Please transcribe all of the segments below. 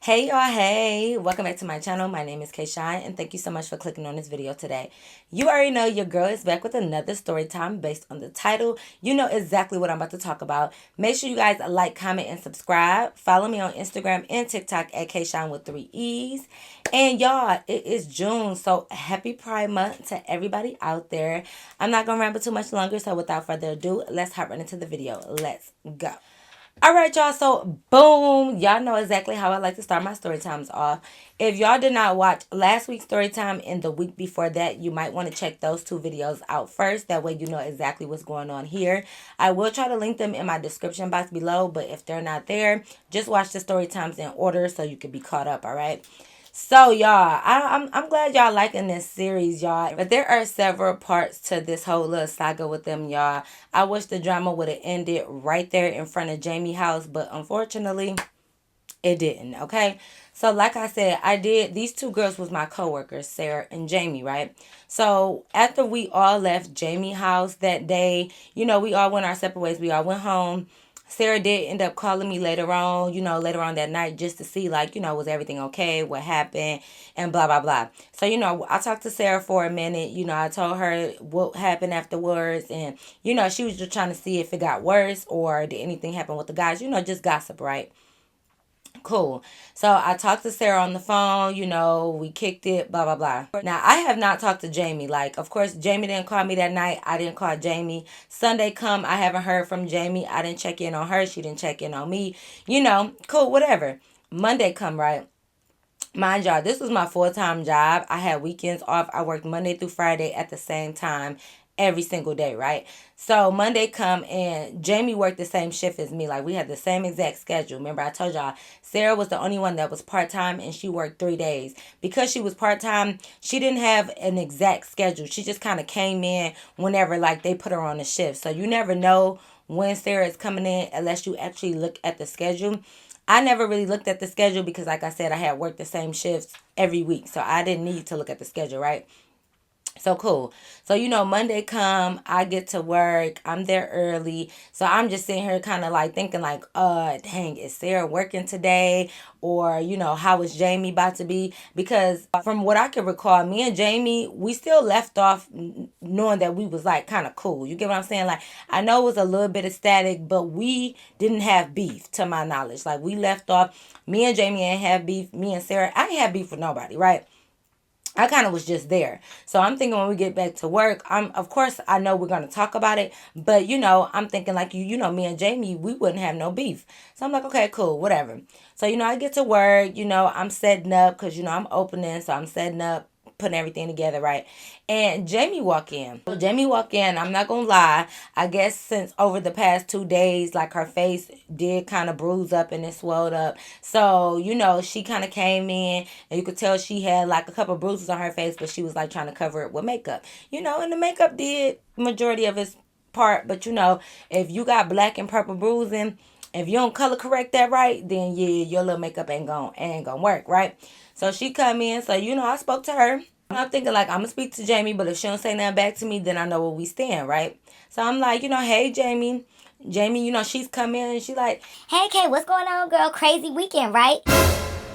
Hey y'all, hey, welcome back to my channel. My name is Kayshawn and thank you so much for clicking on this video today. You already know your girl is back with another story time based on the title. You know exactly what I'm about to talk about. Make sure you guys like, comment, and subscribe. Follow me on Instagram and TikTok at Kayshawn with 3 E's. And y'all, it is June, so happy Pride Month to everybody out there. I'm not going to ramble too much longer, so without further ado, let's hop right into the video. Let's go. All right, y'all. So, boom. Y'all know exactly how I like to start my story times off. If y'all did not watch last week's story time and the week before that, you might want to check those two videos out first. That way you know exactly what's going on here. I will try to link them in my description box below, but if they're not there, just watch the story times in order so you can be caught up, all right? So y'all, I'm glad y'all liking this series, y'all. But there are several parts to this whole little saga with them, y'all. I wish the drama would have ended right there in front of Jamie's house, but unfortunately, it didn't. Okay. So like I said, these two girls was my coworkers, Sarah and Jamie, right? So after we all left Jamie's house that day, you know, we all went our separate ways. We all went home. Sarah did end up calling me later on, later on that night just to see, like, was everything okay? What happened? And blah, blah, blah. So, I talked to Sarah for a minute. I told her what happened afterwards. And, she was just trying to see if it got worse or did anything happen with the guys. Just gossip, right? Cool. So I talked to Sarah on the phone, we kicked it, blah, blah, blah. Now, I have not talked to Jamie. Like, of course, Jamie didn't call me that night. I didn't call Jamie. Sunday come, I haven't heard from Jamie. I didn't check in on her. She didn't check in on me. Cool, whatever. Monday come, right? Mind y'all, this was my full-time job. I had weekends off. I worked Monday through Friday at the same time every single day, right? So Monday come and Jamie worked the same shift as me. Like we had the same exact schedule. Remember I told y'all Sarah was the only one that was part-time and she worked 3 days. Because she was part-time, she didn't have an exact schedule. She just kind of came in whenever like they put her on the shift. So you never know when Sarah is coming in unless you actually look at the schedule. I never really looked at the schedule because, like I said, I had worked the same shifts every week. So I didn't need to look at the schedule, right? So cool. So, Monday come, I get to work. I'm there early. So I'm just sitting here kind of like thinking like, dang, is Sarah working today? Or, how is Jamie about to be? Because from what I can recall, me and Jamie, we still left off knowing that we was like kind of cool. You get what I'm saying? Like, I know it was a little bit of static, but we didn't have beef to my knowledge. Like we left off, me and Jamie ain't have beef. Me and Sarah, I ain't have beef with nobody, right? I kind of was just there. So I'm thinking when we get back to work, of course I know we're going to talk about it, but I'm thinking like me and Jamie, we wouldn't have no beef. So I'm like, okay, cool, whatever. So, I get to work, I'm setting up cuz I'm opening, so I'm setting up, putting everything together, right? And Jamie walk in. So Jamie walk in, I'm not gonna lie. I guess since over the past 2 days, like her face did kind of bruise up and it swelled up. So, she kind of came in and you could tell she had like a couple bruises on her face, but she was like trying to cover it with makeup. And the makeup did majority of its part, but if you got black and purple bruising, if you don't color correct that right, then yeah, your little makeup ain't gonna work, right? So she come in, so I spoke to her. I'm thinking like I'm gonna speak to Jamie, but if she don't say nothing back to me, then I know where we stand, right? So I'm like, hey Jamie. Jamie, she's come in and she like, hey Kay, what's going on, girl? Crazy weekend, right?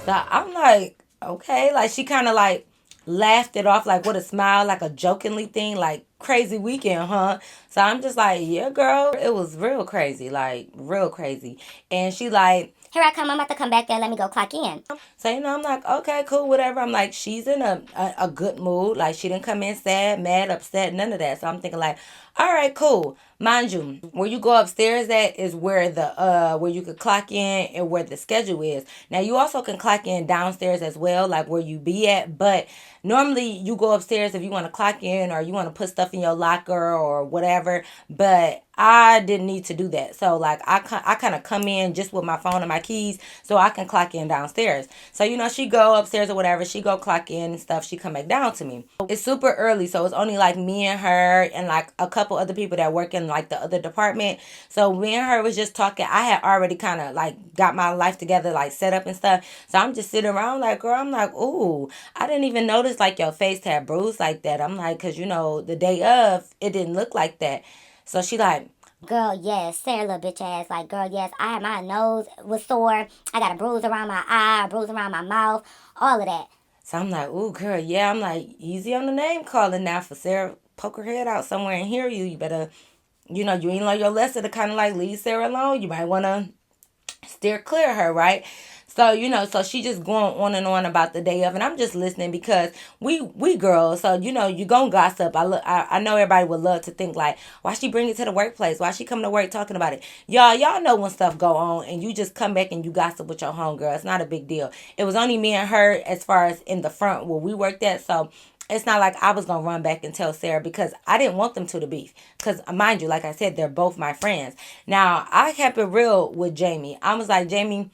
so I'm like, okay. Like she kind of like laughed it off like with a smile, like a jokingly thing, like crazy weekend, huh? So I'm just like, yeah, girl, it was real crazy, like real crazy. And she like, here I come. I'm about to come back there. Let me go clock in. so, I'm like, okay, cool, whatever. I'm like, she's in a good mood. Like, she didn't come in sad, mad, upset, none of that. So I'm thinking like, all right, cool. Mind you, where you go upstairs at is where where you could clock in and where the schedule is. Now, you also can clock in downstairs as well, like where you be at. But normally you go upstairs if you want to clock in or you want to put stuff in your locker or whatever. But I didn't need to do that. So like I kind of come in just with my phone and my keys so I can clock in downstairs. So she go upstairs or whatever, she go clock in and stuff, she come back down to me. It's super early, so it's only like me and her and like a couple other people that work in like the other department. So me and her was just talking. I had already kind of like got my life together, like set up and stuff. So I'm just sitting around like, girl, I'm like, ooh, I didn't even notice like your face had bruised like that. I'm like, cause the day of it didn't look like that. So she like, Girl, yes, Sarah little bitch ass. Like, girl, yes, my nose was sore. I got a bruise around my eye, a bruise around my mouth, all of that. so I'm like, ooh, girl, yeah. I'm like, easy on the name calling now for Sarah. Poke her head out somewhere and hear you. You better, you ain't learn your lesson to kind of like leave Sarah alone. You might want to steer clear of her, right? So, so she just going on and on about the day of, and I'm just listening because we girls, so you gonna gossip. I know everybody would love to think like, why she bring it to the workplace? Why she come to work talking about it? Y'all know when stuff go on, and you just come back and you gossip with your homegirl. It's not a big deal. It was only me and her as far as in the front where we worked at, so it's not like I was gonna run back and tell Sarah because I didn't want them to the beef. Because mind you, like I said, they're both my friends. Now I kept it real with Jamie. I was like, Jamie,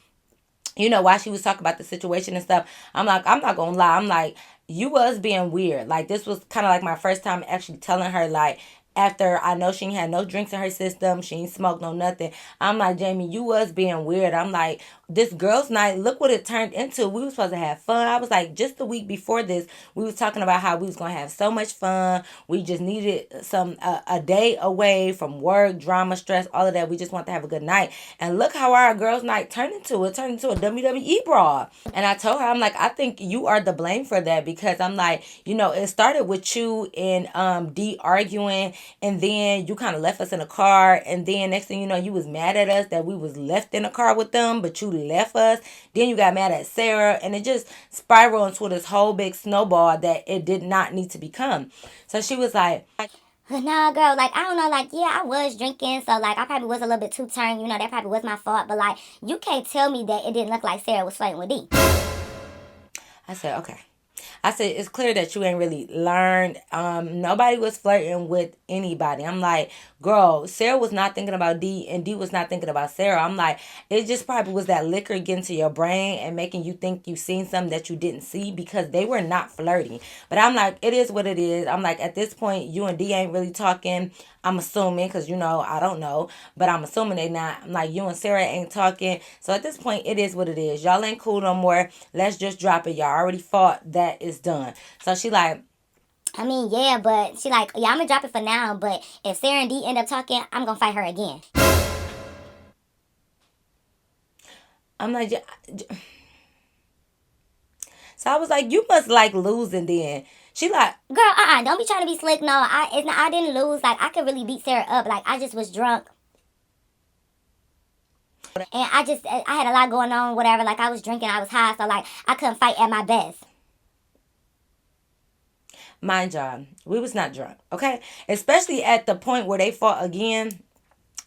while she was talking about the situation and stuff, I'm like, I'm not gonna lie. I'm like, you was being weird. Like, this was kind of like my first time actually telling her, like, after I know she ain't had no drinks in her system, she ain't smoked no nothing. I'm like, Jamie, you was being weird. I'm like, this girls' night, look what it turned into. We was supposed to have fun. I was like, just the week before this, we was talking about how we was gonna have so much fun. We just needed a day away from work, drama, stress, all of that. We just want to have a good night. And look how our girls' night turned into. It turned into a WWE brawl. And I told her, I'm like, I think you are the blame for that because I'm like, it started with you and D arguing, and then you kind of left us in a car, and then next thing you know, you was mad at us that we was left in a car with them, but you left us. Then you got mad at Sarah, and it just spiraled into this whole big snowball that it did not need to become. So she was like, Nah, girl, like, I don't know, like, yeah, I was drinking, so, like, I probably was a little bit too turned, that probably was my fault, but, like, you can't tell me that it didn't look like Sarah was flirting with D. I said, okay. I said, it's clear that you ain't really learned. Nobody was flirting with anybody. I'm like, girl, Sarah was not thinking about D, and D was not thinking about Sarah. I'm like, it just probably was that liquor getting to your brain and making you think you seen something that you didn't see because they were not flirting. But I'm like, it is what it is. I'm like, at this point, you and D ain't really talking. I'm assuming, because I don't know, but I'm assuming they not. I'm like, you and Sarah ain't talking. So at this point, it is what it is. Y'all ain't cool no more. Let's just drop it. Y'all already fought. That is done. So she like, I mean, yeah, but she like, yeah, I'm gonna drop it for now, but if Sarah and D end up talking, I'm gonna fight her again. I'm like, so I was like, you must like losing then. She like, Girl, don't be trying to be slick. No, I didn't lose. Like, I could really beat Sarah up. Like, I just was drunk. And I had a lot going on, whatever. Like, I was drinking, I was high, so, like, I couldn't fight at my best. mind y'all, we was not drunk, okay? Especially at the point where they fought again.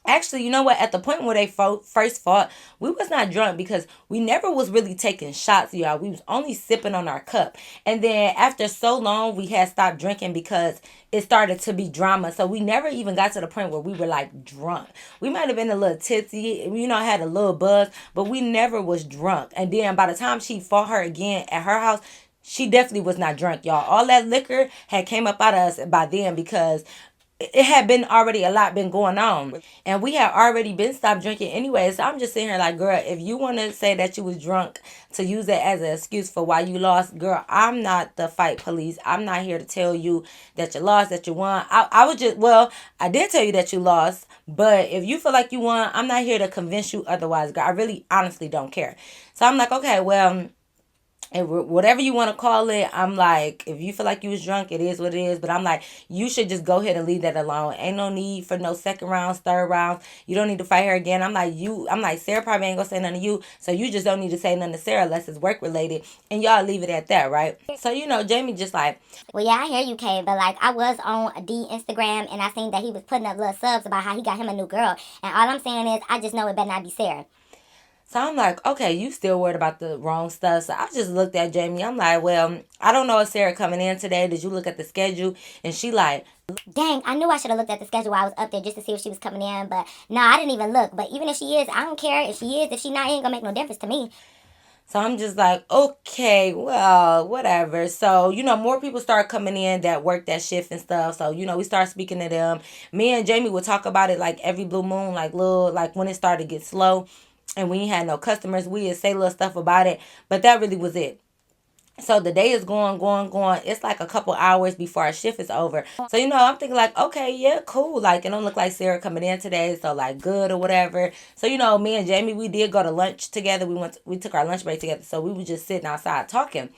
Actually, you know what? At the point where they first fought, we was not drunk because we never was really taking shots, y'all. We was only sipping on our cup. And then after so long, we had stopped drinking because it started to be drama. So we never even got to the point where we were like drunk. We might have been a little tipsy, had a little buzz, but we never was drunk. And then by the time she fought her again at her house, she definitely was not drunk, y'all. All that liquor had came up out of us by then because it had been already a lot been going on, and we had already been stopped drinking anyway. So I'm just sitting here like, girl, if you want to say that you was drunk to use it as an excuse for why you lost, girl, I'm not the fight police. I'm not here to tell you that you lost, that you won. I would just, well, I did tell you that you lost, but if you feel like you won, I'm not here to convince you otherwise, girl. I really honestly don't care. So I'm like, okay, well, and whatever you want to call it, I'm like, if you feel like you was drunk, it is what it is. But I'm like, you should just go ahead and leave that alone. Ain't no need for no second rounds, third rounds. You don't need to fight her again. I'm like, Sarah probably ain't gonna say nothing to you, so you just don't need to say nothing to Sarah unless it's work related, and y'all leave it at that, right? So Jamie just like, well, yeah, I hear you, Kay, but like, I was on D Instagram and I seen that he was putting up little subs about how he got him a new girl, and all I'm saying is, I just know it better not be Sarah. So I'm like, okay, you still worried about the wrong stuff. So I just looked at Jamie. I'm like, well, I don't know if Sarah coming in today. Did you look at the schedule? And she like, Dang, I knew I should have looked at the schedule while I was up there just to see if she was coming in, but no, I didn't even look. But even if she is, I don't care if she is. If she not, it ain't gonna make no difference to me. So I'm just like, okay, well, whatever. So, more people start coming in that work that shift and stuff. So, we start speaking to them. Me and Jamie would talk about it like every blue moon, like little, like when it started to get slow and we ain't had no customers, we would say little stuff about it. But that really was it. So the day is going, going, going. It's like a couple hours before our shift is over. So, I'm thinking like, okay, yeah, cool. Like, it don't look like Sarah coming in today. So like good or whatever. So, me and Jamie, we did go to lunch together. We took our lunch break together. So we were just sitting outside talking.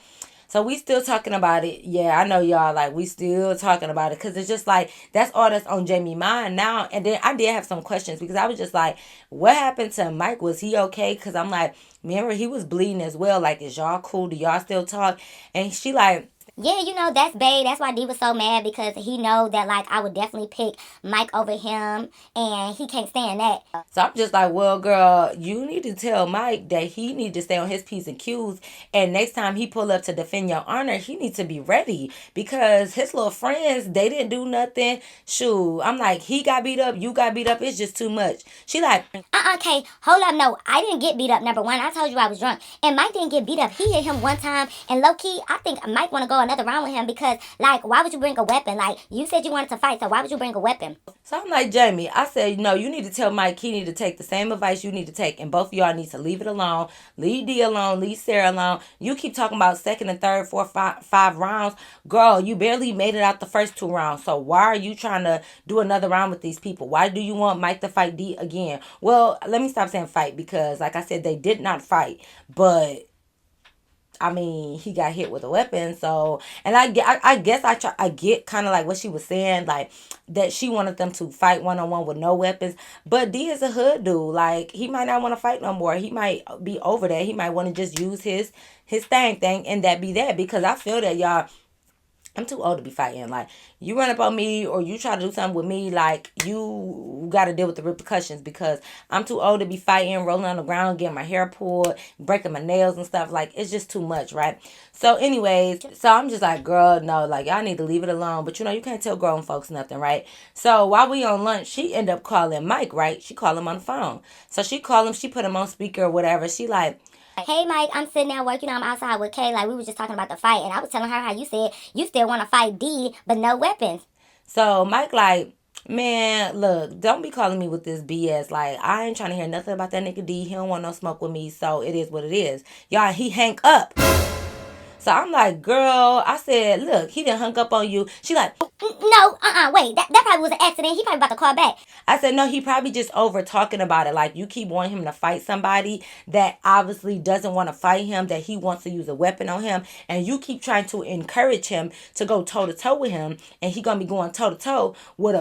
So we still talking about it. Yeah, I know y'all like we still talking about it because it's just like that's all that's on Jamie's mind now. And then I did have some questions because I was just like, what happened to Mike? Was he okay? Because I'm like, remember he was bleeding as well. Like, is y'all cool? Do y'all still talk? And she like, Yeah, that's Bae. That's why D was so mad because he know that like I would definitely pick Mike over him, and he can't stand that. so I'm just like, well, girl, you need to tell Mike that he need to stay on his P's and Q's. And next time he pull up to defend your honor, he needs to be ready because his little friends, they didn't do nothing. Shoot, I'm like, he got beat up, you got beat up. It's just too much. She like, Okay, hold up. No, I didn't get beat up. Number one, I told you I was drunk, and Mike didn't get beat up. He hit him one time, and low key, I think Mike want to go another round with him because, like, why would you bring a weapon? Like, you said you wanted to fight, so why would you bring a weapon? so I'm like, Jamie, I said, no, you need to tell Mike he need to take the same advice you need to take. And both of y'all need to leave it alone. Leave D alone. Leave Sarah alone. You keep talking about second and third, fourth, five rounds. Girl, you barely made it out the first two rounds. So why are you trying to do another round with these people? Why do you want Mike to fight D again? Well, let me stop saying fight because, like I said, they did not fight. But I mean, he got hit with a weapon. So, and I guess I get kind of like what she was saying, like that she wanted them to fight one on one with no weapons. But D is a hood dude. Like he might not want to fight no more. He might be over that. He might want to just use his thing, and that be that. Because I feel that y'all, I'm too old to be fighting. Like, you run up on me or you try to do something with me, like, you got to deal with the repercussions because I'm too old to be fighting, rolling on the ground, getting my hair pulled, breaking my nails and stuff. Like, it's just too much, right? So, anyways, so I'm just like, girl, no, like, y'all need to leave it alone. But, you can't tell grown folks nothing, right? So, while we on lunch, she ended up calling Mike, right? She called him on the phone. So, she called him, she put him on speaker or whatever. She like, Hey Mike, I'm sitting at work. I'm outside with Kay. Like we were just talking about the fight, and I was telling her how you said you still want to fight D, but no weapons. so Mike like, man, look, don't be calling me with this BS. Like, I ain't trying to hear nothing about that nigga D. He don't want no smoke with me, so it is what it is. Y'all, he hang up. So I'm like, girl, I said, look, he done hung up on you. She like, No, wait. That probably was an accident. He probably about to call back. I said, no, he probably just over talking about it. Like, you keep wanting him to fight somebody that obviously doesn't want to fight him, that he wants to use a weapon on him. And you keep trying to encourage him to go toe to toe with him. And he going to be going toe to toe with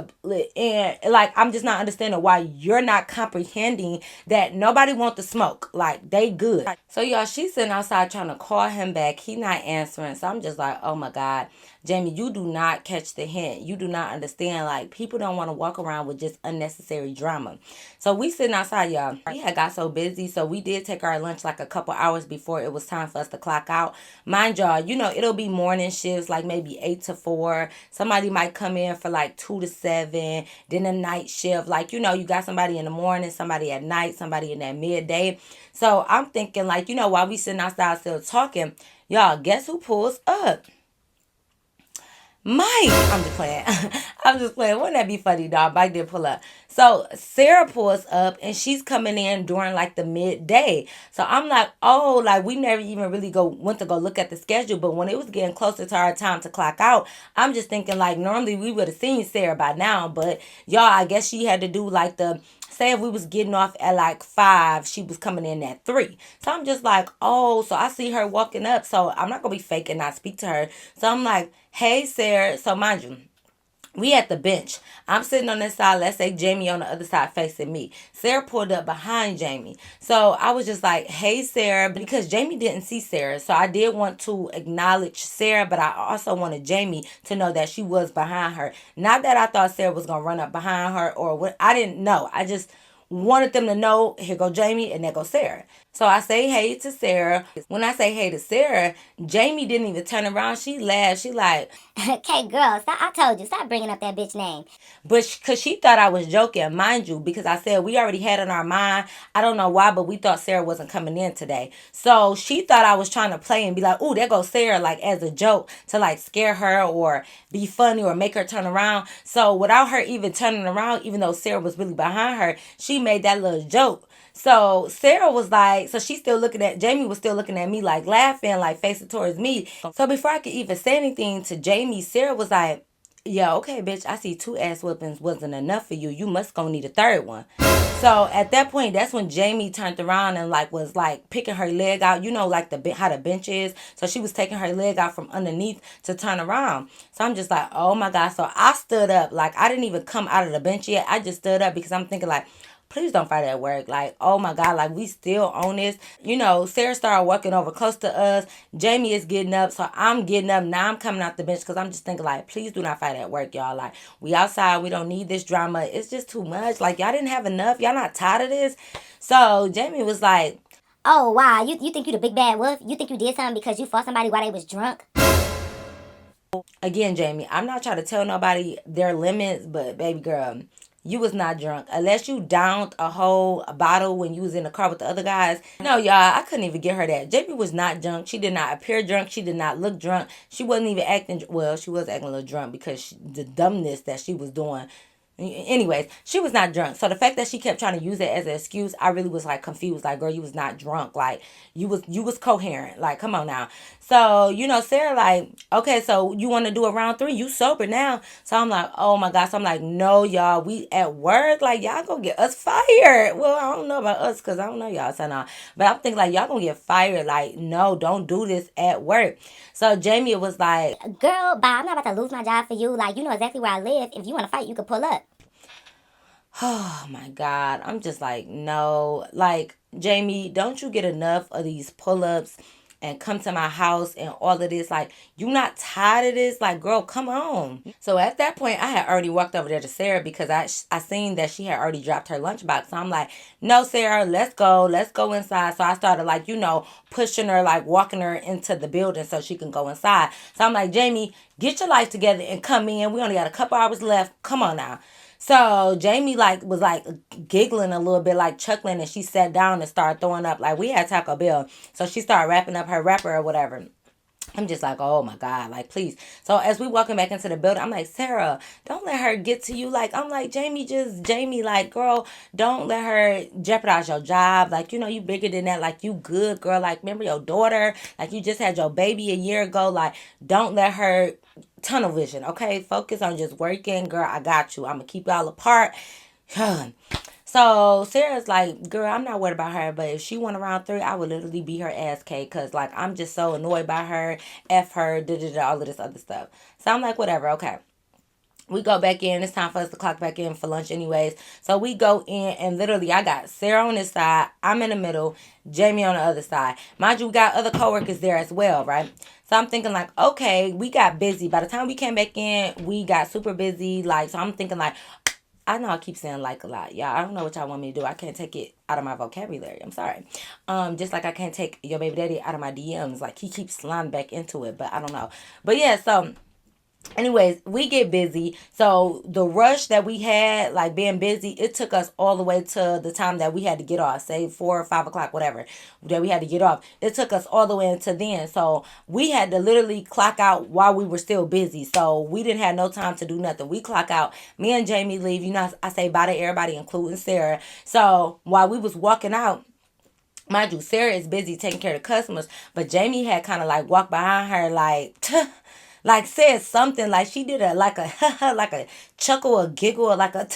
and like, I'm just not understanding why you're not comprehending that nobody want the smoke. Like, they good. So, y'all, she's sitting outside trying to call him back. He not answering. So, I'm just like, oh my God. Jamie, you do not catch the hint. You do not understand. Like, people don't want to walk around with just unnecessary drama. So we sitting outside, y'all. We had got so busy, so we did take our lunch like a couple hours before it was time for us to clock out. Mind y'all, it'll be morning shifts, like maybe 8 to 4. Somebody might come in for like 2 to 7. Then a night shift. Like, you got somebody in the morning, somebody at night, somebody in that midday. So I'm thinking like, while we sitting outside still talking, y'all, guess who pulls up? Mike, I'm just playing. I'm just playing. Wouldn't that be funny, dog? Mike did pull up. So Sarah pulls up and she's coming in during like the midday. So I'm like, oh, like we never even really went to go look at the schedule. But when it was getting closer to our time to clock out, I'm just thinking like normally we would have seen Sarah by now. But y'all, I guess she had to do like say if we was getting off at like 5, she was coming in at 3. So I'm just like, oh, so I see her walking up. So I'm not going to be fake and not speak to her. So I'm like, hey, Sarah. So mind you, we at the bench. I'm sitting on this side. Let's say Jamie on the other side facing me. Sarah pulled up behind Jamie. So I was just like, hey, Sarah, because Jamie didn't see Sarah. So I did want to acknowledge Sarah, but I also wanted Jamie to know that she was behind her. Not that I thought Sarah was going to run up behind her or what. I didn't know. I just wanted them to know, here go Jamie and there go Sarah. So I say hey to Sarah. When I say hey to Sarah, Jamie didn't even turn around. She laughed. She like, Okay, girl, stop, I told you, stop bringing up that bitch name. but because she thought I was joking, mind you, because I said we already had in our mind. I don't know why, but we thought Sarah wasn't coming in today. So she thought I was trying to play and be like, "Ooh, there goes Sarah," like as a joke to like scare her or be funny or make her turn around. So without her even turning around, even though Sarah was really behind her, she made that little joke. So Sarah was like, so she's still looking at, Jamie was still looking at me like laughing, like facing towards me. So before I could even say anything to Jamie, Sarah was like, yeah, okay, bitch, I see two ass whippings wasn't enough for you. You must gonna need a third one. So at that point, that's when Jamie turned around and like was like picking her leg out. You know, like how the bench is. So she was taking her leg out from underneath to turn around. So I'm just like, oh my God. So I stood up. Like I didn't even come out of the bench yet. I just stood up because I'm thinking like, please don't fight at work. Like, oh my God, like we still on this. You know, Sarah started walking over close to us. Jamie is getting up. So I'm getting up. Now I'm coming out the bench because I'm just thinking like, please do not fight at work, y'all. Like, we outside. We don't need this drama. It's just too much. Like, y'all didn't have enough. Y'all not tired of this. So Jamie was like, Oh, wow, you think you the big bad wolf? You think you did something because you fought somebody while they was drunk? again, Jamie, I'm not trying to tell nobody their limits, but baby girl, you was not drunk. Unless you downed a whole bottle when you was in the car with the other guys. No, y'all, I couldn't even get her that. Jamie was not drunk. She did not appear drunk. She did not look drunk. She wasn't even acting, well, she was acting a little drunk because the dumbness that she was doing. Anyways, she was not drunk. So the fact that she kept trying to use it as an excuse, I really was like confused. Like, girl, you was not drunk. Like, you was coherent. Like, come on now. So, you know, Sarah like, okay, so you want to do a round three? You sober now. So I'm like, oh my gosh. So I'm like, no, y'all, we at work. Like, y'all gonna get us fired. Well, I don't know about us because I don't know y'all. So no. But I'm thinking like, y'all gonna get fired. Like, no, don't do this at work. So Jamie was like, Girl, bye, I'm not about to lose my job for you. Like, you know exactly where I live. If you want to fight, you could pull up. oh my God. I'm just like, no. Like, Jamie, don't you get enough of these pull ups and come to my house and all of this? Like, you not tired of this? Like, girl, come on. So at that point, I had already walked over there to Sarah because I seen that she had already dropped her lunchbox. So I'm like, no, Sarah, let's go. Let's go inside. So I started like, you know, pushing her, like walking her into the building so she can go inside. So I'm like, Jamie, get your life together and come in. We only got a couple hours left. Come on now. So Jamie like was like giggling a little bit, like chuckling, and she sat down and started throwing up. Like we had Taco Bell, so she started wrapping up her wrapper or whatever. I'm just like, oh my God, like please. So as we walking back into the building, I'm like, Sarah, don't let her get to you. Like, I'm like, Jamie, like, girl, don't let her jeopardize your job. Like, you know, you bigger than that. Like, you good, girl. Like, remember your daughter? Like, you just had your baby a year ago. Like, don't let her tunnel vision, okay? Focus on just working, girl. I got you. I'm gonna keep y'all apart. So Sarah's like, girl, I'm not worried about her, but if she went around three, I would literally beat her ass, Kate, because like I'm just so annoyed by her, F her, all of this other stuff. So I'm like, whatever, okay. We go back in. It's time for us to clock back in for lunch, anyways. So we go in, and literally, I got Sarah on this side. I'm in the middle. Jamie on the other side. Mind you, we got other coworkers there as well, right? So I'm thinking like, okay, we got busy. By the time we came back in, we got super busy. Like, so I'm thinking like, I know I keep saying like a lot. Y'all, I don't know what y'all want me to do. I can't take it out of my vocabulary. I'm sorry. Just like I can't take your baby daddy out of my DMs. Like he keeps sliding back into it, but I don't know. But yeah, so anyways, we get busy. So the rush that we had, like being busy, it took us all the way to the time that we had to get off, say 4 or 5 o'clock, whatever, that we had to get off. It took us all the way into then. So we had to literally clock out while we were still busy. So we didn't have no time to do nothing. We clock out. Me and Jamie leave. You know, I say bye to everybody, including Sarah. So while we was walking out, mind you, Sarah is busy taking care of the customers, but Jamie had kind of like walked behind her, like, like said something, like she did a like a like a chuckle, a giggle, or like a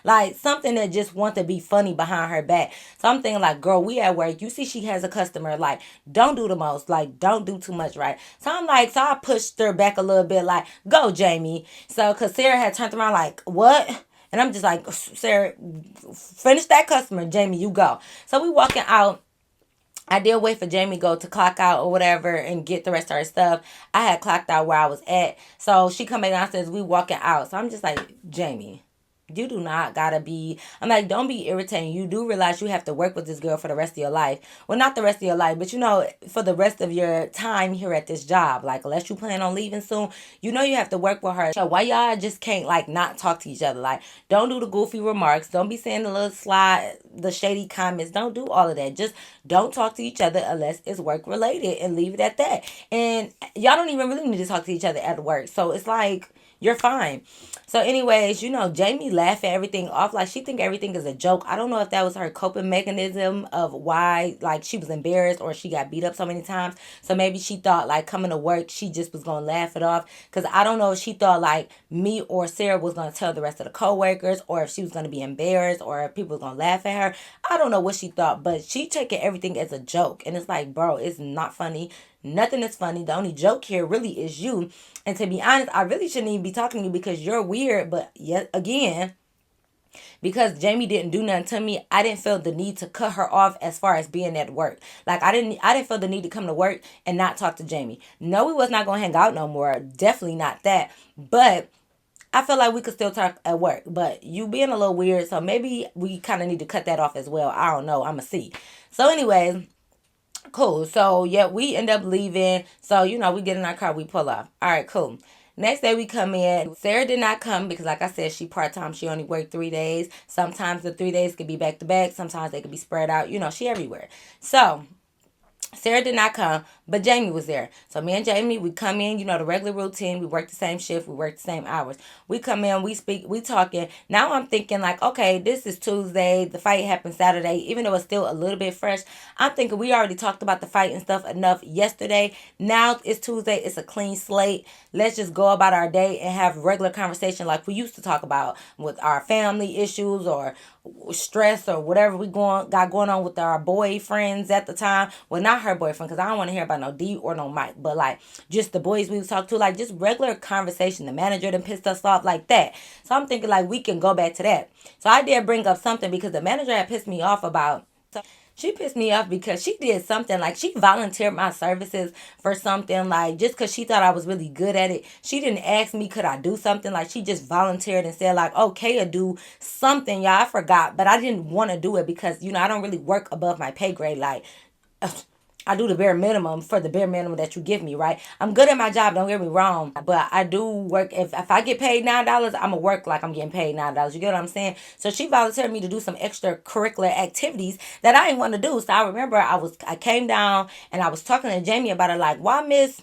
like something that just want to be funny behind her back. So I'm thinking like, girl, we at work. You see, she has a customer. Like, don't do the most. Like, don't do too much, right? So I'm like, so I pushed her back a little bit, like, go, Jamie. So, cause Sarah had turned around, like, what? And I'm just like, Sarah, finish that customer. Jamie, you go. So we walking out. I did wait for Jamie to go to clock out or whatever and get the rest of her stuff. I had clocked out where I was at. So she come back downstairs. We walking out. So I'm just like, Jamie, You do not gotta be. I'm like, don't be irritating. You do realize you have to work with this girl for the rest of your life. Well, not the rest of your life, but for the rest of your time here at this job. Like, unless you plan on leaving soon, you have to work with her. So why y'all just can't like not talk to each other? Like, don't do the goofy remarks. Don't be saying the little slide, the shady comments. Don't do all of that. Just don't talk to each other unless it's work related, and leave it at that. And y'all don't even really need to talk to each other at work. So it's like you're fine. So, anyways, Jamie laughed at everything off like she think everything is a joke. I don't know if that was her coping mechanism of why like she was embarrassed or she got beat up so many times. So maybe she thought like coming to work she just was gonna laugh it off. Cause I don't know if she thought like me or Sarah was gonna tell the rest of the coworkers, or if she was gonna be embarrassed, or if people was gonna laugh at her. I don't know what she thought, but she taking everything as a joke, and it's like, bro, it's not funny. Nothing is funny. The only joke here really is you. And to be honest, I really shouldn't even be talking to you because you're weird. But yet again, because Jamie didn't do nothing to me, I didn't feel the need to cut her off as far as being at work. Like I didn't feel the need to come to work and not talk to Jamie. No, we was not gonna hang out no more. Definitely not that. But I feel like we could still talk at work. But you being a little weird, so maybe we kind of need to cut that off as well. I don't know. I'ma see. So anyways, cool. So yeah, we end up leaving. So we get in our car, we pull off. All right, cool. Next day we come in. Sarah did not come because, like I said, she part time. She only worked 3 days. Sometimes the 3 days could be back to back. Sometimes they could be spread out. She everywhere. So Sarah did not come, but Jamie was there. So me and Jamie, we come in, the regular routine. We work the same shift. We work the same hours. We come in, we speak, we talking. Now I'm thinking like, okay, this is Tuesday. The fight happened Saturday. Even though it's still a little bit fresh, I'm thinking we already talked about the fight and stuff enough yesterday. Now it's Tuesday. It's a clean slate. Let's just go about our day and have regular conversation like we used to talk about with our family issues or stress or whatever we got going on with our boyfriends at the time. Well, not her boyfriend, because I don't want to hear about no D or no Mike, but like just the boys we talked to, like just regular conversation. The manager done pissed us off like that. So I'm thinking like we can go back to that. So I did bring up something because the manager had pissed me off about. She pissed me off because she did something like she volunteered my services for something, like just because she thought I was really good at it. She didn't ask me could I do something. Like she just volunteered and said like, okay, to do something. Y'all, I forgot, but I didn't want to do it because I don't really work above my pay grade. Like I do the bare minimum for the bare minimum that you give me, right? I'm good at my job, don't get me wrong. But I do work. If I get paid $9, I'm going to work like I'm getting paid $9. You get what I'm saying? So she volunteered me to do some extracurricular activities that I didn't want to do. So I remember I came down and I was talking to Jamie about it, like, why Miss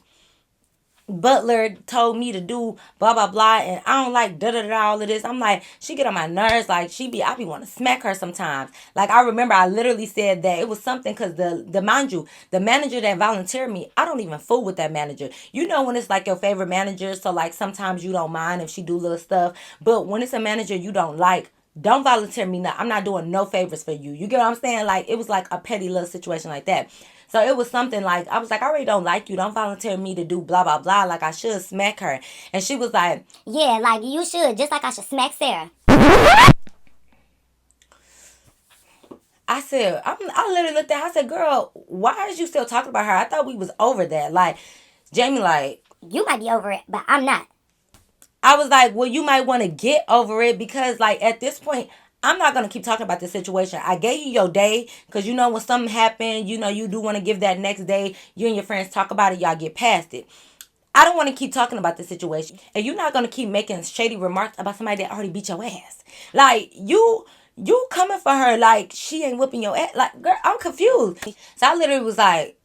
Butler told me to do blah blah blah, and I don't like da da da all of this. I'm like, she get on my nerves. Like I be want to smack her sometimes. Like I remember I literally said that it was something because the mind you, the manager that volunteered me, I don't even fool with that manager. When it's like your favorite manager, so like sometimes you don't mind if she do little stuff, but when it's a manager you don't like, don't volunteer me. Now I'm not doing no favors for you. You get what I'm saying? Like it was like a petty little situation like that. So it was something like I was like, I already don't like you. Don't volunteer me to do blah blah blah. Like I should smack her. And she was like, Yeah, like you should, just like I should smack Sarah. I said, I literally looked at her. I said, girl, why is you still talking about her? I thought we was over that. Like Jamie, like You might be over it, but I'm not. I was like, well, you might want to get over it because, like, at this point, I'm not going to keep talking about this situation. I gave you your day because, when something happened, you do want to give that next day. You and your friends talk about it. Y'all get past it. I don't want to keep talking about this situation. And you're not going to keep making shady remarks about somebody that already beat your ass. Like, you coming for her like she ain't whooping your ass. Like, girl, I'm confused. So I literally was like,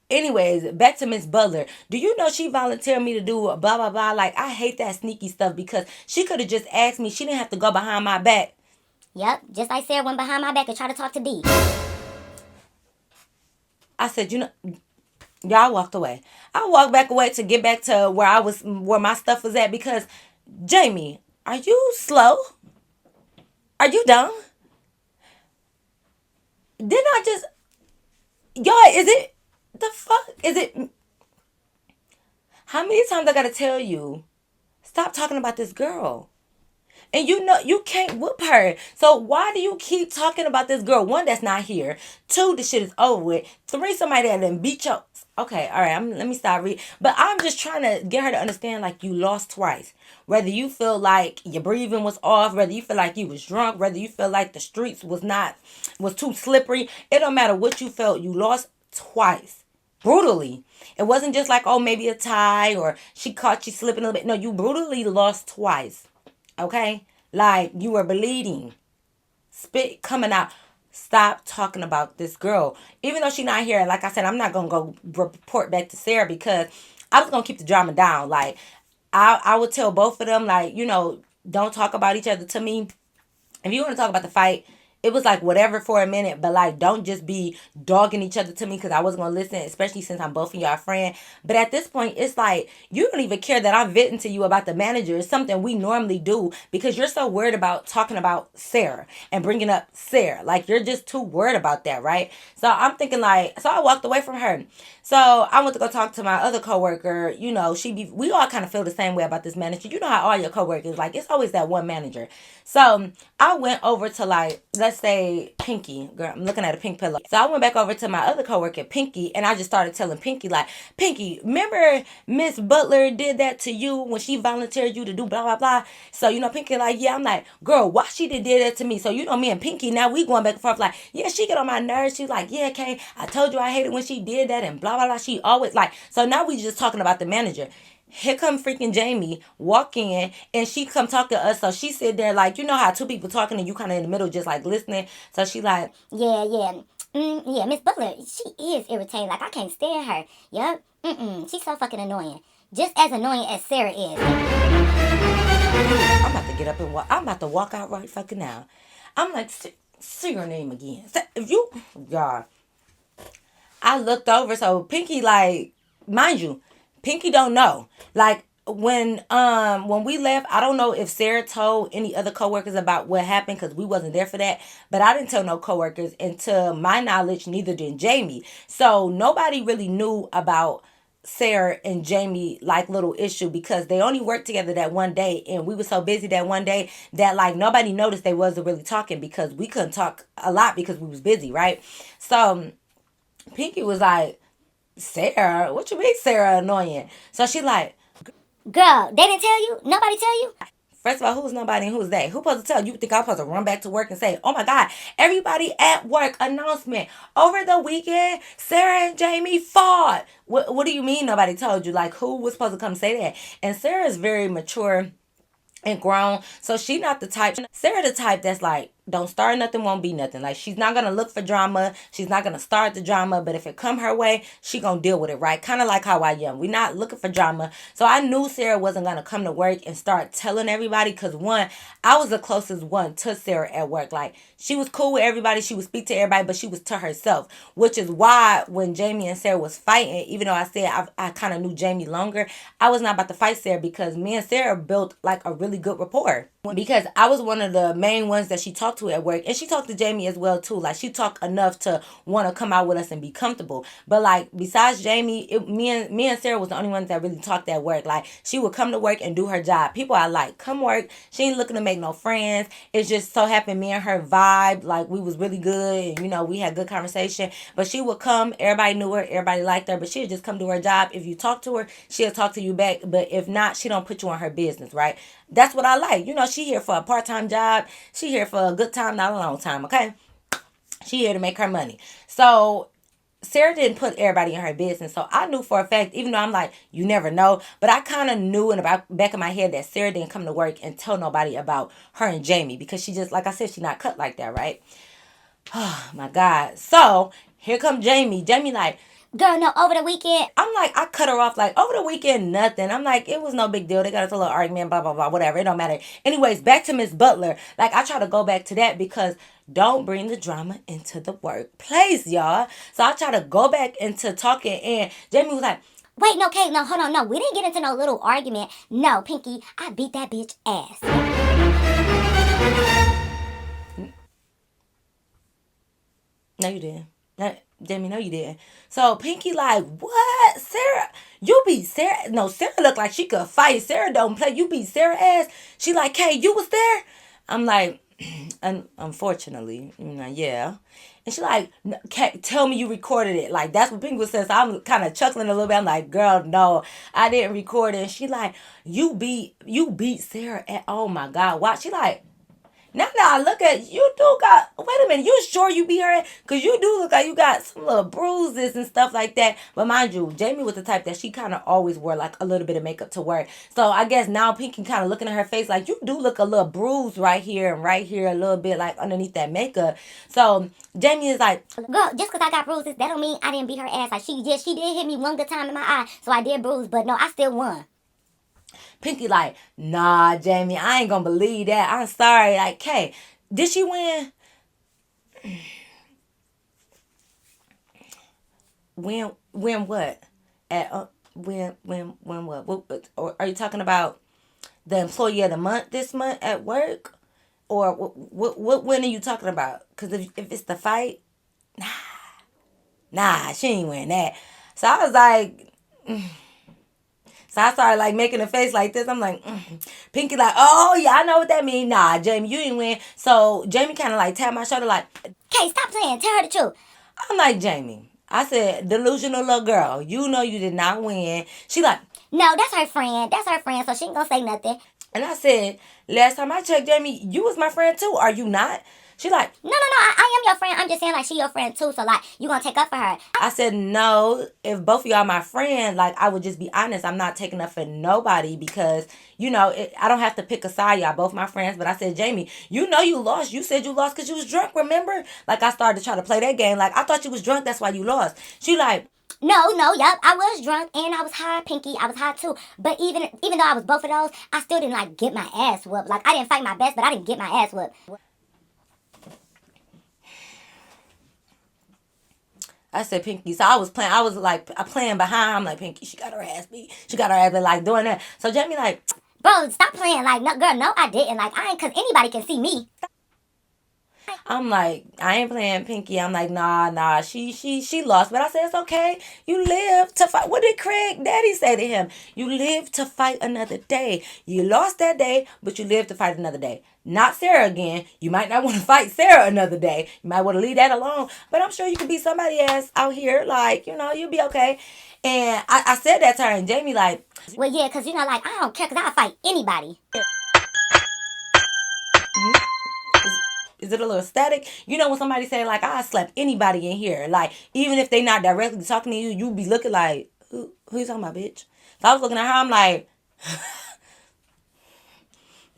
anyways, back to Miss Butler. Do you know she volunteered me to do blah blah blah? Like I hate that sneaky stuff because she could have just asked me. She didn't have to go behind my back. Yep, just like Sarah went behind my back and tried to talk to D. I said, y'all walked away. I walked back away to get back to where my stuff was at because Jamie, are you slow? Are you dumb? Didn't I just y'all? Is it the fuck? Is it? How many times I gotta tell you? Stop talking about this girl. And you know you can't whoop her. So why do you keep talking about this girl? One, that's not here. Two, the shit is over with. Three, somebody that done beat your. Okay, all right. Let me stop reading. But I'm just trying to get her to understand, like, you lost twice. Whether you feel like your breathing was off, whether you feel like you was drunk, whether you feel like the streets was too slippery. It don't matter what you felt. You lost twice, brutally. It wasn't just like, oh, maybe a tie or she caught you slipping a little bit. No, you brutally lost twice. Okay? Like you were bleeding. Spit coming out. Stop talking about this girl. Even though she's not here, like I said, I'm not gonna go report back to Sarah because I was gonna keep the drama down. Like I would tell both of them, like, don't talk about each other to me. If you want to talk about the fight, it was like whatever for a minute, but like don't just be dogging each other to me because I wasn't gonna listen, especially since I'm both of y'all friend. But at this point, it's like you don't even care that I'm venting to you about the manager. It's something we normally do because you're so worried about talking about Sarah and bringing up Sarah. Like you're just too worried about that, right? So I'm thinking like, so I walked away from her. So I went to go talk to my other coworker. We all kind of feel the same way about this manager. You know how all your coworkers, like it's always that one manager. So I went over to, like, let's say Pinky. Girl, I'm looking at a pink pillow. So I went back over to my other coworker, Pinky, and I just started telling Pinky, like, Pinky, remember Miss Butler did that to you when she volunteered you to do blah, blah, blah. So, Pinky like, yeah. I'm like, girl, why she did that to me? So, me and Pinky, now we going back and forth like, yeah, she get on my nerves. She's like, yeah, Kay, I told you I hated when she did that and blah, blah, blah. She always, like, so now we just talking about the manager. Here come freaking Jamie walk in and she come talk to us. So she sit there like, you know how two people talking and you kind of in the middle just like listening. So she like, yeah, Miss Butler, she is irritating. Like, I can't stand her. Yup. She's so fucking annoying. Just as annoying as Sarah is. I'm about to get up and walk. I'm about to walk out right fucking now. I'm like, say your name again. If you, y'all, I looked over. So Pinky, like, mind you, Pinky don't know. Like when we left, I don't know if Sarah told any other coworkers about what happened because we wasn't there for that. But I didn't tell no coworkers, and to my knowledge, neither did Jamie. So nobody really knew about Sarah and Jamie like little issue because they only worked together that one day, and we were so busy that one day that like nobody noticed they wasn't really talking because we couldn't talk a lot because we was busy, right? So Pinky was like, Sarah, what you mean Sarah annoying? So she like, Girl, they didn't tell you? Nobody tell you? first of all, who's nobody and who's they? Who supposed to tell you? Think I'm supposed to run back to work and say, oh my God, everybody at work, announcement. Over the weekend, Sarah and Jamie fought. What do you mean nobody told you? Like, who was supposed to come say that? And Sarah is very mature and grown. So she not the type. Sarah the type that's like, don't start nothing, won't be nothing. Like she's not gonna look for drama. She's not gonna start the drama. But if it come her way, she gonna deal with it, right? Kind of like how I am. We not looking for drama. So I knew Sarah wasn't gonna come to work and start telling everybody. Cause one, I was the closest one to Sarah at work. Like she was cool with everybody. She would speak to everybody, but she was to herself. Which is why when Jamie and Sarah was fighting, even though I said I kind of knew Jamie longer, I was not about to fight Sarah because me and Sarah built like a really good rapport. Because I was one of the main ones that she talked to at work, and she talked to Jamie as well too. Like she talked enough to want to come out with us and be comfortable. But like besides Jamie, me and Sarah was the only ones that really talked at work. Like she would come to work and do her job. People are like, come work. She ain't looking to make no friends. It's just so happened me and her vibe, like we was really good, and we had good conversation. But she would come, everybody knew her, everybody liked her, but she'd just come do her job. If you talk to her, she'll talk to you back. But if not, she don't put you on her business, right? That's what I like. She here for a part-time job. She here for a good time, not a long time, okay? She here to make her money. So Sarah didn't put everybody in her business. So I knew for a fact, even though I'm like, you never know, but I kind of knew in the back of my head that Sarah didn't come to work and tell nobody about her and Jamie because she just, like I said, she not cut like that, right? Oh, my God. So here come Jamie. Jamie like, Girl, no, over the weekend. I'm like, I cut her off like, over the weekend, nothing. I'm like, it was no big deal. They got us a little argument, blah, blah, blah, whatever. It don't matter. Anyways, back to Miss Butler. Like, I try to go back to that because don't bring the drama into the workplace, y'all. So I try to go back into talking, and Jamie was like, wait, no, Kate, no, hold on, no. We didn't get into no little argument. No, Pinky, I beat that bitch ass. no, you didn't. Jamie, no, you didn't. So Pinky like, what? Sarah, you beat Sarah. No, Sarah looked like she could fight. Sarah don't play. You beat Sarah ass. She like, hey, you was there? I'm like, unfortunately, yeah. And she like, can't tell me you recorded it. Like, that's what Pinky was saying. So I'm kind of chuckling a little bit. I'm like, girl, no, I didn't record it. And she like, you beat Sarah at, oh my God. Why? She like, now I look at you do got, wait a minute, you sure you be her? Because you do look like you got some little bruises and stuff like that. But mind you, Jamie was the type that she kind of always wore like a little bit of makeup to work. So I guess now Pinky kind of looking at her face like, you do look a little bruised right here and right here, a little bit like underneath that makeup. So Jamie is like, girl, just because I got bruises, that don't mean I didn't beat her ass. Like, she did hit me one good time in my eye, so I did bruise, but no, I still won. Pinky like, nah, Jamie, I ain't gonna believe that. I'm sorry. Like, hey, did she win? Win what? At win what? Or are you talking about the employee of the month this month at work, or what when are you talking about? Because if it's the fight, nah, she ain't win that. So I was like, so I started like making a face like this. I'm like, Pinky like, oh yeah, I know what that means. Nah, Jamie, you didn't win. So Jamie kind of like tapped my shoulder like, Okay, stop playing. Tell her the truth. I'm like, Jamie, I said, delusional little girl, you know you did not win. She like, No, that's her friend. That's her friend, so she ain't gonna say nothing. and I said, last time I checked, Jamie, you was my friend too. Are you not? She like, No, I am your friend. I'm just saying, like, she your friend too, so, like, you gonna take up for her. I said, no, if both of y'all my friend, like, I would just be honest. I'm not taking up for nobody because, I don't have to pick a side. Y'all both my friends. But I said, Jamie, you know you lost. You said you lost because you was drunk, remember? Like, I started to try to play that game. Like, I thought you was drunk. That's why you lost. She like, No, yep, I was drunk and I was high, Pinky. I was high too. But even though I was both of those, I still didn't, like, get my ass whooped. Like, I didn't fight my best, but I didn't get my ass whooped. I said, Pinky. So I was playing. I was like, playing behind. I'm like, Pinky, she got her ass beat. She got her ass beat, like doing that. So Jamie like, Bro, stop playing. Like, no, girl, no, I didn't. Like, I ain't, because anybody can see me. I'm like, I ain't playing Pinky. I'm like, nah, she lost. But I said, it's okay. You live to fight. What did Craig Daddy say to him? You live to fight another day. You lost that day, but you live to fight another day. Not Sarah again. You might not want to fight Sarah another day. You might want to leave that alone. But I'm sure you can beat somebody else out here. Like, you'll be okay. And I said that to her, and Jamie like, Well, yeah, because, like, I don't care, because I'll fight anybody. is it a little static? When somebody say like, I slap anybody in here, like even if they not directly talking to you, you be looking like, who you talking about, bitch? So I was looking at her, I'm like,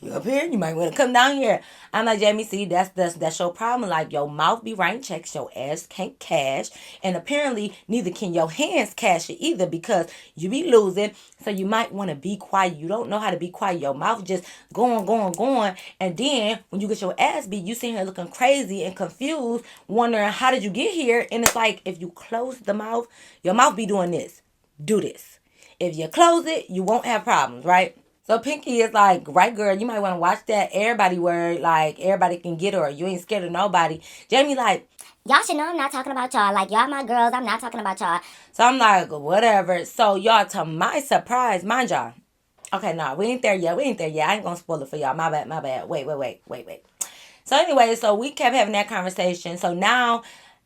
you up here? You might want to come down here. I'm like, Jamie, see, that's your problem. Like, your mouth be writing checks, your ass can't cash, and apparently neither can your hands cash it either because you be losing. So you might want to be quiet. You don't know how to be quiet. Your mouth just going, and then when you get your ass beat, you sitting here looking crazy and confused, wondering how did you get here? And it's like, if you close the mouth, your mouth be doing this. Do this. If you close it, you won't have problems, right? So Pinky is like, right, girl, you might want to watch that everybody word. Like, everybody can get her. You ain't scared of nobody. Jamie like, Y'all should know I'm not talking about y'all. Like, y'all my girls. I'm not talking about y'all. so I'm like, whatever. So y'all, to my surprise, mind y'all. Okay, nah, we ain't there yet. I ain't going to spoil it for y'all. My bad. Wait. So anyway, so we kept having that conversation. So now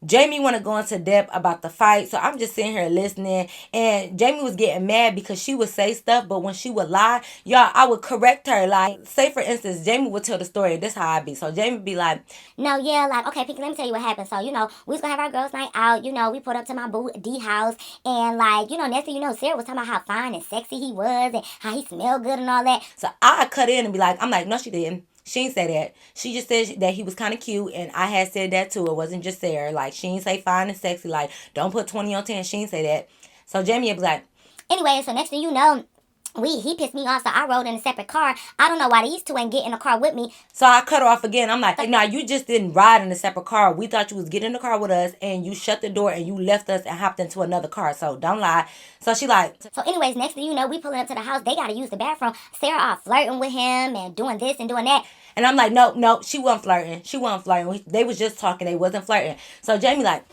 Jamie want to go into depth about the fight. So I'm just sitting here listening. And Jamie was getting mad because she would say stuff. But when she would lie, y'all, I would correct her. Like, say for instance, Jamie would tell the story. This how I be. So Jamie would be like, No, yeah, like, okay, Pinky, let me tell you what happened. So, we was gonna have our girls' night out. We pulled up to my boo D house. And, like, next thing you know, Sarah was talking about how fine and sexy he was and how he smelled good and all that. so I cut in and be like, I'm like, no, she didn't. She ain't say that. She just said that he was kind of cute, and I had said that too. It wasn't just Sarah. Like, she ain't say fine and sexy. Like, don't put 20 on 10. She ain't say that. So Jamie would be like, Anyway, so next thing you know, he pissed me off, so I rode in a separate car. I don't know why these two ain't get in the car with me. so I cut her off again. I'm like, nah, you just didn't ride in a separate car. We thought you was getting in the car with us, and you shut the door, and you left us and hopped into another car. So don't lie. So she like, So anyways, next thing you know, we pulling up to the house. They got to use the bathroom. Sarah all flirting with him and doing this and doing that. and I'm like, no, she wasn't flirting. They was just talking. They wasn't flirting. So Jamie like,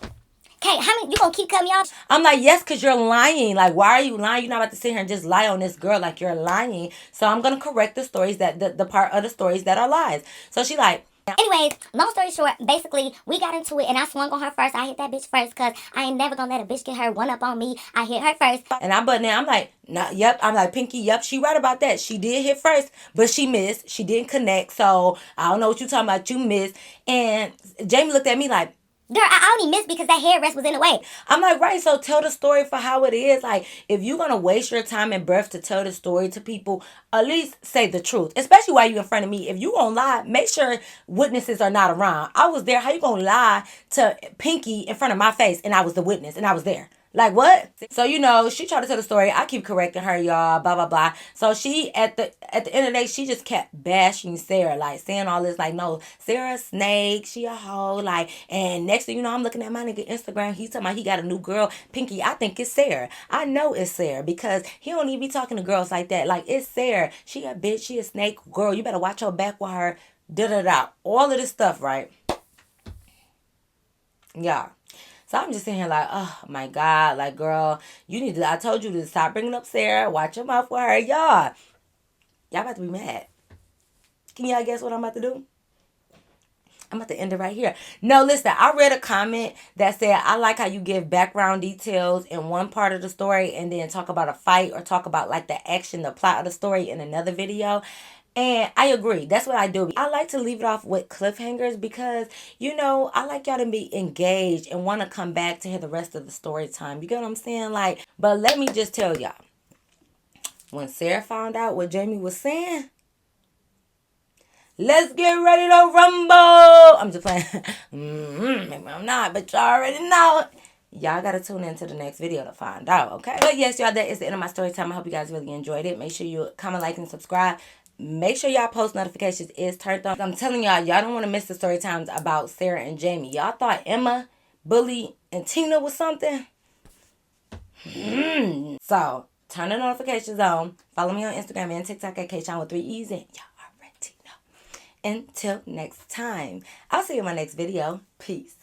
Kate, how many, you gonna keep cutting me off? I'm like, yes, because you're lying. Like, why are you lying? You're not about to sit here and just lie on this girl like you're lying. So I'm going to correct the stories that, the part of the stories that are lies. So she like, anyways, long story short, basically, we got into it and I swung on her first. I hit that bitch first because I ain't never gonna let a bitch get her one up on me. I hit her first. and I'm butting in. I'm like, nah, yep. I'm like, Pinky, yep. She right about that. She did hit first, but she missed. She didn't connect. So I don't know what you talking about. You missed. And Jamie looked at me like, girl, I only missed because that headrest was in the way. I'm like, right, so tell the story for how it is. Like, if you're going to waste your time and breath to tell the story to people, at least say the truth. Especially while you in front of me. If you going to lie, make sure witnesses are not around. I was there. How you going to lie to Pinky in front of my face and I was the witness and I was there? Like, what? So, you know, she tried to tell the story. I keep correcting her, y'all, blah, blah, blah. So she, at the end of the day, she just kept bashing Sarah, like, saying all this, like, no, Sarah a snake, she a hoe, like, and next thing you know, I'm looking at my nigga Instagram, he's talking about he got a new girl. Pinky, I think it's Sarah. I know it's Sarah, because he don't even be talking to girls like that. Like, it's Sarah. She a bitch, she a snake. Girl, you better watch your back with her, da-da-da. All of this stuff, right? Yeah. So I'm just sitting here like, oh my God, like, girl, you need to, I told you to stop bringing up Sarah, watch your mouth for her. Y'all about to be mad. Can y'all guess what I'm about to do? I'm about to end it right here. No, listen, I read a comment that said, I like how you give background details in one part of the story and then talk about a fight or talk about like the action, the plot of the story in another video. And I agree. That's what I do. I like to leave it off with cliffhangers because, you know, I like y'all to be engaged and want to come back to hear the rest of the story time. You get what I'm saying? Like, but let me just tell y'all. When Sarah found out what Jamie was saying, let's get ready to rumble. I'm just playing. Maybe I'm not, but y'all already know. Y'all got to tune into the next video to find out, okay? But yes, y'all, that is the end of my story time. I hope you guys really enjoyed it. Make sure you comment, like, and subscribe. Make sure y'all post notifications is turned on. I'm telling y'all don't want to miss the story times about Sarah and Jamie. Y'all thought Emma, Bully, and Tina was something? So, turn the notifications on. Follow me on Instagram and TikTok at K-Shine with 3 E's. And y'all already know. Until next time. I'll see you in my next video. Peace.